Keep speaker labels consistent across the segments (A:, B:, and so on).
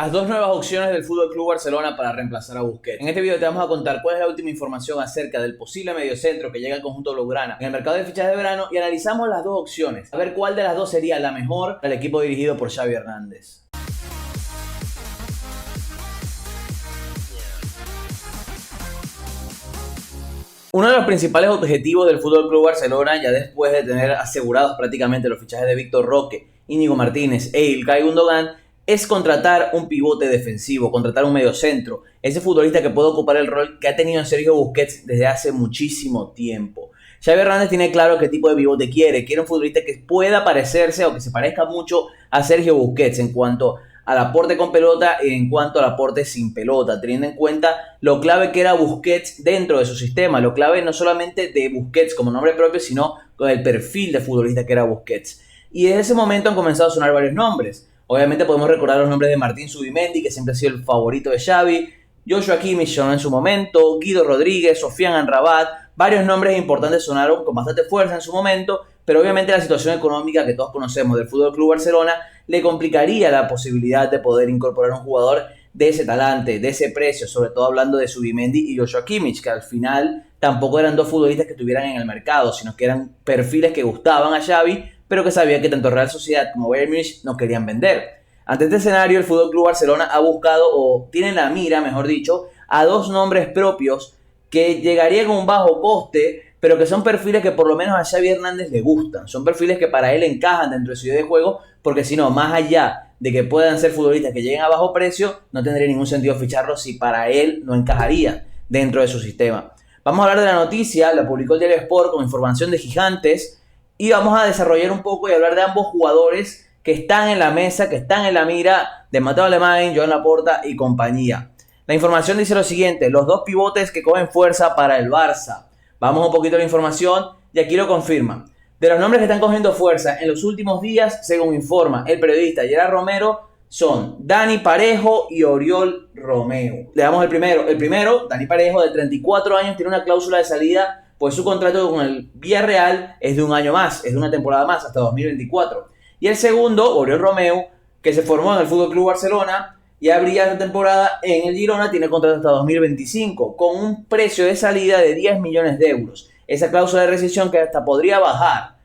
A: Las dos nuevas opciones del Fútbol Club Barcelona para reemplazar a Busquets. En este video te vamos a contar cuál es la última información acerca del posible mediocentro que llega al conjunto blaugrana en el mercado de fichajes de verano y analizamos las dos opciones, a ver cuál de las dos sería la mejor para el equipo dirigido por Xavi Hernández. Uno de los principales objetivos del Fútbol Club Barcelona, ya después de tener asegurados prácticamente los fichajes de Víctor Roque, Íñigo Martínez e Ilkay Gundogan, es contratar un pivote defensivo, contratar un mediocentro, ese futbolista que puede ocupar el rol que ha tenido en Sergio Busquets desde hace muchísimo tiempo. Xavi Hernández tiene claro qué tipo de pivote quiere un futbolista que pueda parecerse o que se parezca mucho a Sergio Busquets en cuanto al aporte con pelota y en cuanto al aporte sin pelota, teniendo en cuenta lo clave que era Busquets dentro de su sistema, lo clave no solamente de Busquets como nombre propio, sino con el perfil de futbolista que era Busquets. Y desde ese momento han comenzado a sonar varios nombres. Obviamente podemos recordar los nombres de Martín Zubimendi, que siempre ha sido el favorito de Xavi, Joshua Kimmich en su momento, Guido Rodríguez, Sofiane Amrabat, varios nombres importantes sonaron con bastante fuerza en su momento, pero obviamente la situación económica que todos conocemos del Fútbol Club Barcelona le complicaría la posibilidad de poder incorporar un jugador de ese talante, de ese precio, sobre todo hablando de Zubimendi y Joshua Kimmich, que al final tampoco eran dos futbolistas que estuvieran en el mercado, sino que eran perfiles que gustaban a Xavi, pero que sabía que tanto Real Sociedad como Bayern Múnich no querían vender. Ante este escenario, el Fútbol Club Barcelona ha buscado, o tiene en la mira, mejor dicho, a dos nombres propios que llegarían con un bajo coste, pero que son perfiles que por lo menos a Xavi Hernández le gustan. Son perfiles que para él encajan dentro de su idea de juego, porque si no, más allá de que puedan ser futbolistas que lleguen a bajo precio, no tendría ningún sentido ficharlos si para él no encajaría dentro de su sistema. Vamos a hablar de la noticia, la publicó el Diario Sport con información de Gigantes, y vamos a desarrollar un poco y hablar de ambos jugadores que están en la mesa, que están en la mira de Mateo Alemán, Joan Laporta y compañía. La información dice lo siguiente: los dos pivotes que cogen fuerza para el Barça. Vamos un poquito a la información y aquí lo confirma. De los nombres que están cogiendo fuerza en los últimos días, según informa el periodista Gerard Romero, son Dani Parejo y Oriol Romeu. Le damos el primero. El primero, Dani Parejo, de 34 años, tiene una cláusula de salida, pues su contrato con el Villarreal es de un año más, es de una temporada más, hasta 2024. Y el segundo, Oriol Romeu, que se formó en el Fútbol Club Barcelona y abría esta temporada en el Girona, tiene contrato hasta 2025, con un precio de salida de 10 millones de euros. Esa cláusula de rescisión que hasta podría bajar,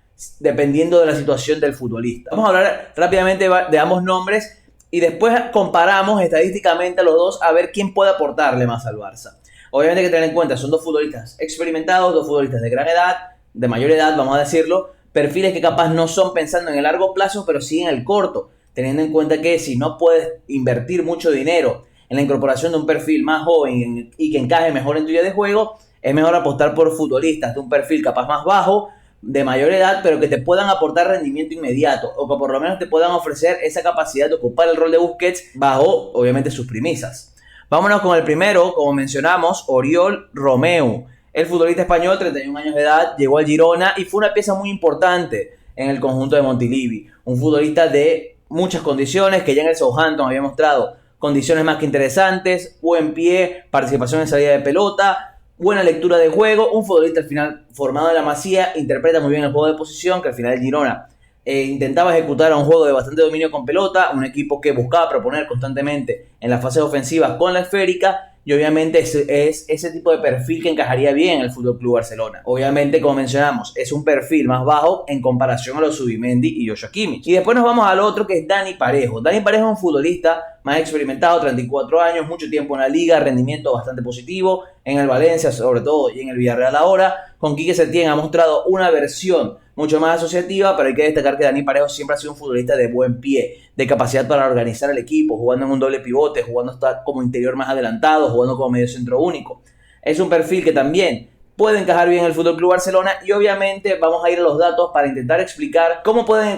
A: dependiendo de la situación del futbolista. Vamos a hablar rápidamente de ambos nombres y después comparamos estadísticamente a los dos a ver quién puede aportarle más al Barça. Obviamente hay que tener en cuenta, son dos futbolistas experimentados, dos futbolistas de gran edad, de mayor edad, vamos a decirlo, perfiles que capaz no son pensando en el largo plazo, pero sí en el corto, teniendo en cuenta que si no puedes invertir mucho dinero en la incorporación de un perfil más joven y que encaje mejor en tu idea de juego, es mejor apostar por futbolistas de un perfil capaz más bajo, de mayor edad, pero que te puedan aportar rendimiento inmediato, o que por lo menos te puedan ofrecer esa capacidad de ocupar el rol de Busquets bajo, obviamente, sus premisas. Vámonos con el primero, como mencionamos, Oriol Romeu. El futbolista español, 31 años de edad, llegó al Girona y fue una pieza muy importante en el conjunto de Montilivi. Un futbolista de muchas condiciones, que ya en el Southampton había mostrado condiciones más que interesantes, buen pie, participación en salida de pelota, buena lectura de juego, un futbolista al final formado en la Masía, interpreta muy bien el juego de posición, que al final el Girona intentaba ejecutar a un juego de bastante dominio con pelota, un equipo que buscaba proponer constantemente en las fases ofensivas con la esférica, y obviamente es ese tipo de perfil que encajaría bien en el Fútbol Club Barcelona. Obviamente, como mencionamos, es un perfil más bajo en comparación a los Zubimendi y Joshua Kimmich. Y después nos vamos al otro, que es Dani Parejo. Dani Parejo es un futbolista más experimentado, 34 años, mucho tiempo en la liga, rendimiento bastante positivo, en el Valencia sobre todo y en el Villarreal ahora. Con Quique Setién ha mostrado una versión mucho más asociativa, pero hay que destacar que Dani Parejo siempre ha sido un futbolista de buen pie, de capacidad para organizar el equipo, jugando en un doble pivote, jugando hasta como interior más adelantado, jugando como medio centro único. Es un perfil que también puede encajar bien en el Fútbol Club Barcelona, y obviamente vamos a ir a los datos para intentar explicar cómo pueden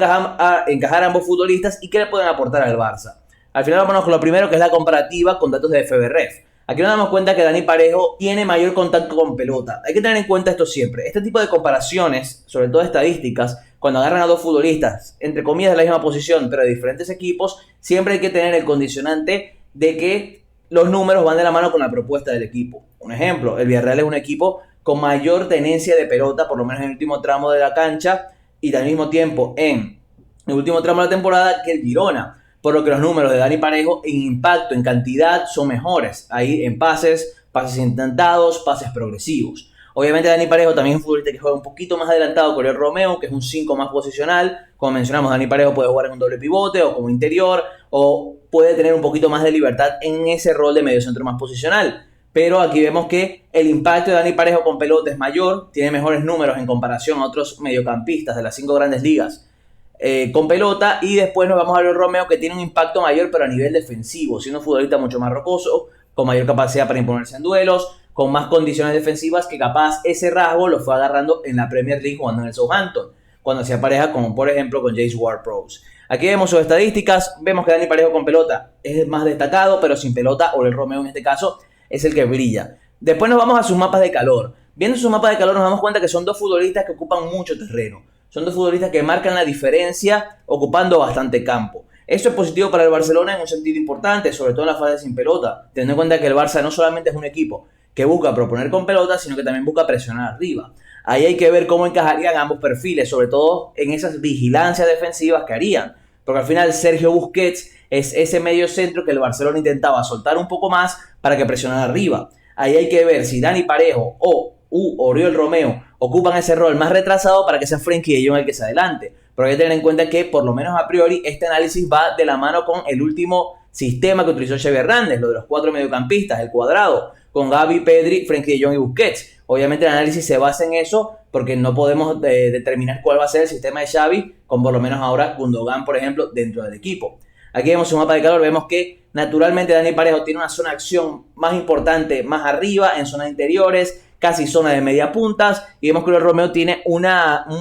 A: encajar ambos futbolistas y qué le pueden aportar al Barça. Al final vámonos con lo primero, que es la comparativa con datos de FBref. Aquí nos damos cuenta que Dani Parejo tiene mayor contacto con pelota. Hay que tener en cuenta esto siempre. Este tipo de comparaciones, sobre todo estadísticas, cuando agarran a dos futbolistas, entre comillas de la misma posición, pero de diferentes equipos, siempre hay que tener el condicionante de que los números van de la mano con la propuesta del equipo. Un ejemplo, el Villarreal es un equipo con mayor tenencia de pelota, por lo menos en el último tramo de la cancha, y al mismo tiempo en el último tramo de la temporada, que el Girona. por lo que los números de Dani Parejo en impacto, en cantidad, son mejores. Ahí en pases intentados, pases progresivos. Obviamente Dani Parejo también es un futbolista que juega un poquito más adelantado que Oriol Romeo, que es un 5 más posicional. Como mencionamos, Dani Parejo puede jugar en un doble pivote o como interior, o puede tener un poquito más de libertad en ese rol de mediocentro más posicional. Pero aquí vemos que el impacto de Dani Parejo con pelota es mayor, tiene mejores números en comparación a otros mediocampistas de las 5 grandes ligas con pelota. Y después nos vamos a Oriol Romeo, que tiene un impacto mayor pero a nivel defensivo, siendo un futbolista mucho más rocoso, con mayor capacidad para imponerse en duelos, con más condiciones defensivas, que capaz ese rasgo lo fue agarrando en la Premier League jugando en el Southampton, cuando hacía pareja como por ejemplo con Jace Ward-Prowse. Aquí vemos sus estadísticas, vemos que Dani Parejo con pelota es más destacado, pero sin pelota Oriol Romeo en este caso es el que brilla. Después nos vamos a sus mapas de calor. Viendo sus mapas de calor nos damos cuenta que son dos futbolistas que ocupan mucho terreno. Son dos futbolistas que marcan la diferencia ocupando bastante campo. Eso es positivo para el Barcelona en un sentido importante, sobre todo en la fase sin pelota, teniendo en cuenta que el Barça no solamente es un equipo que busca proponer con pelota, sino que también busca presionar arriba. Ahí hay que ver cómo encajarían ambos perfiles, sobre todo en esas vigilancias defensivas que harían. Porque al final Sergio Busquets es ese medio centro que el Barcelona intentaba soltar un poco más para que presionara arriba. Ahí hay que ver si Dani Parejo o Oriol Romeo ocupan ese rol más retrasado para que sea Frenkie de Jong el que se adelante. Pero hay que tener en cuenta que, por lo menos a priori, este análisis va de la mano con el último sistema que utilizó Xavi Hernández, lo de los 4 mediocampistas, el cuadrado, con Gavi, Pedri, Frenkie de Jong y Busquets. Obviamente el análisis se basa en eso porque no podemos determinar cuál va a ser el sistema de Xavi, con por lo menos ahora Gundogan, por ejemplo, dentro del equipo. Aquí vemos un mapa de calor, vemos que naturalmente Dani Parejo tiene una zona de acción más importante más arriba, en zonas interiores, casi zona de media puntas, y vemos que Oriol Romeo tiene un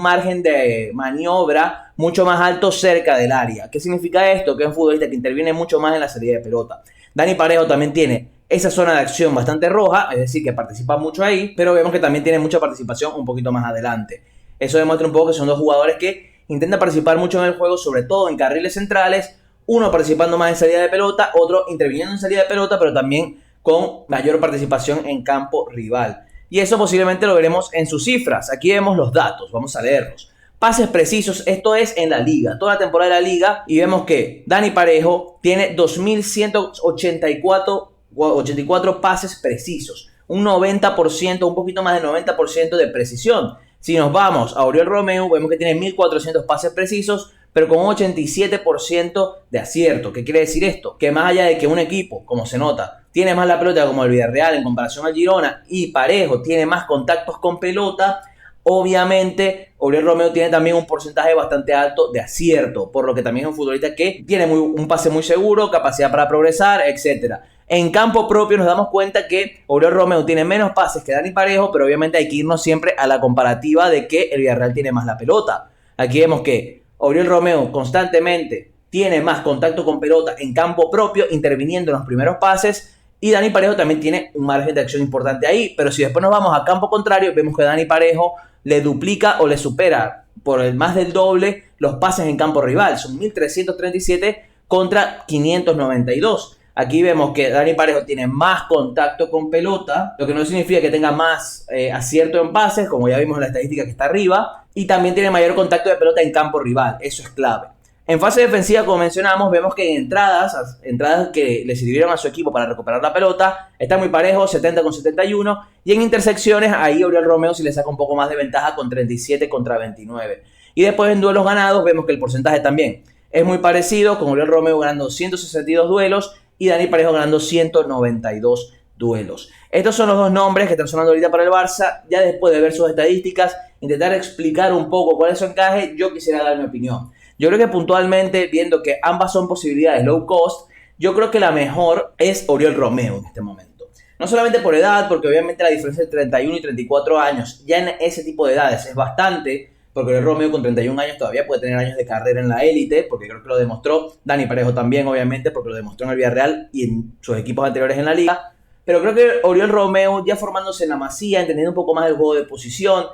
A: margen de maniobra mucho más alto cerca del área. ¿Qué significa esto? Que es un futbolista que interviene mucho más en la salida de pelota. Dani Parejo también tiene esa zona de acción bastante roja, es decir, que participa mucho ahí, pero vemos que también tiene mucha participación un poquito más adelante. Eso demuestra un poco que son dos jugadores que intentan participar mucho en el juego, sobre todo en carriles centrales, uno participando más en salida de pelota, otro interviniendo en salida de pelota, pero también con mayor participación en campo rival. Y eso posiblemente lo veremos en sus cifras. Aquí vemos los datos, vamos a leerlos. Pases precisos, esto es en la liga, toda la temporada de la liga, y vemos que Dani Parejo tiene 2.184 pases precisos, un 90%, un poquito más del 90% de precisión. Si nos vamos a Oriol Romeo, vemos que tiene 1.400 pases precisos, pero con un 87% de acierto. ¿Qué quiere decir esto? Que más allá de que un equipo, como se nota, tiene más la pelota como el Villarreal en comparación al Girona, y Parejo tiene más contactos con pelota, obviamente Oriol Romeo tiene también un porcentaje bastante alto de acierto, por lo que también es un futbolista que tiene un pase muy seguro, capacidad para progresar, etc. En campo propio nos damos cuenta que Oriol Romeo tiene menos pases que Dani Parejo, pero obviamente hay que irnos siempre a la comparativa de que el Villarreal tiene más la pelota. Aquí vemos que Oriol Romeo constantemente tiene más contacto con pelota en campo propio, interviniendo en los primeros pases, y Dani Parejo también tiene un margen de acción importante ahí. Pero si después nos vamos a campo contrario, vemos que Dani Parejo le duplica o le supera por el más del doble los pases en campo rival. Son 1.337 contra 592. Aquí vemos que Dani Parejo tiene más contacto con pelota, lo que no significa que tenga más acierto en pases, como ya vimos en la estadística que está arriba, y también tiene mayor contacto de pelota en campo rival. Eso es clave. En fase defensiva, como mencionamos, vemos que en entradas que le sirvieron a su equipo para recuperar la pelota, está muy parejo, 70 con 71, y en intersecciones, ahí Oriol Romeo sí le saca un poco más de ventaja con 37 contra 29. Y después en duelos ganados, vemos que el porcentaje también es muy parecido, con Oriol Romeo ganando 162 duelos y Dani Parejo ganando 192 duelos. Estos son los dos nombres que están sonando ahorita para el Barça. Ya después de ver sus estadísticas, intentar explicar un poco cuál es su encaje, yo quisiera dar mi opinión. Yo creo que puntualmente, viendo que ambas son posibilidades low cost, yo creo que la mejor es Oriol Romeo en este momento. No solamente por edad, porque obviamente la diferencia de 31 y 34 años ya en ese tipo de edades es bastante, porque Oriol Romeo con 31 años todavía puede tener años de carrera en la élite, porque creo que lo demostró. Dani Parejo también, obviamente, porque lo demostró en el Villarreal y en sus equipos anteriores en la liga. Pero creo que Oriol Romeo, ya formándose en la Masía, entendiendo un poco más el juego de posición,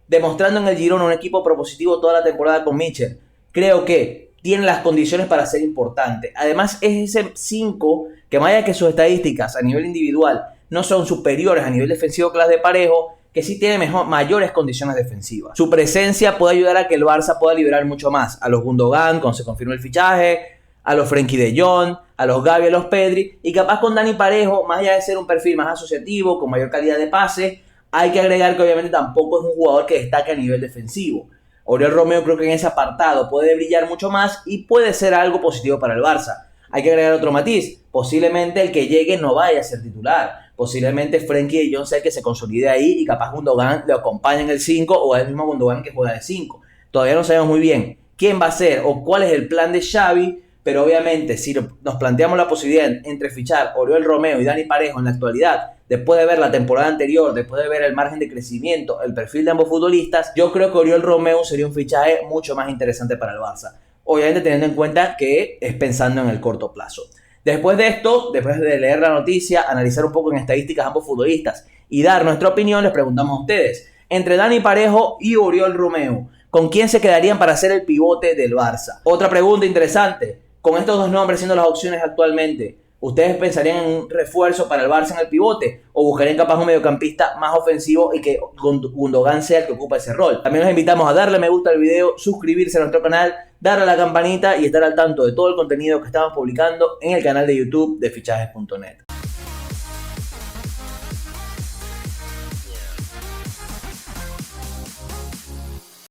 A: demostrando en el Girona un equipo propositivo toda la temporada con Michel, creo que tiene las condiciones para ser importante. Además, es ese 5 que, más allá que sus estadísticas a nivel individual no son superiores a nivel defensivo que las de Parejo, que sí tiene mayores condiciones defensivas. Su presencia puede ayudar a que el Barça pueda liberar mucho más a los Gundogan cuando se confirme el fichaje, a los Frenkie de Jong, a los Gavi, a los Pedri, y capaz con Dani Parejo, más allá de ser un perfil más asociativo, con mayor calidad de pase, hay que agregar que obviamente tampoco es un jugador que destaque a nivel defensivo. Oriol Romeu creo que en ese apartado puede brillar mucho más y puede ser algo positivo para el Barça. Hay que agregar otro matiz, posiblemente el que llegue no vaya a ser titular, posiblemente Frenkie de Jong sea el que se consolide ahí y capaz Gundogan le acompañe en el 5 o es el mismo Gundogan que juega de 5. Todavía no sabemos muy bien quién va a ser o cuál es el plan de Xavi, pero obviamente si nos planteamos la posibilidad entre fichar Oriol Romeu y Dani Parejo en la actualidad, después de ver la temporada anterior, después de ver el margen de crecimiento, el perfil de ambos futbolistas, yo creo que Oriol Romeu sería un fichaje mucho más interesante para el Barça. Obviamente teniendo en cuenta que es pensando en el corto plazo. Después de esto, después de leer la noticia, analizar un poco en estadísticas ambos futbolistas y dar nuestra opinión, les preguntamos a ustedes, entre Dani Parejo y Oriol Romeu, ¿con quién se quedarían para ser el pivote del Barça? Otra pregunta interesante, con estos dos nombres siendo las opciones actualmente, ¿ustedes pensarían en un refuerzo para el Barça en el pivote? ¿O buscarían capaz un mediocampista más ofensivo y que Gundogan sea el que ocupa ese rol? También los invitamos a darle me gusta al video, suscribirse a nuestro canal, darle a la campanita y estar al tanto de todo el contenido que estamos publicando en el canal de YouTube de Fichajes.net.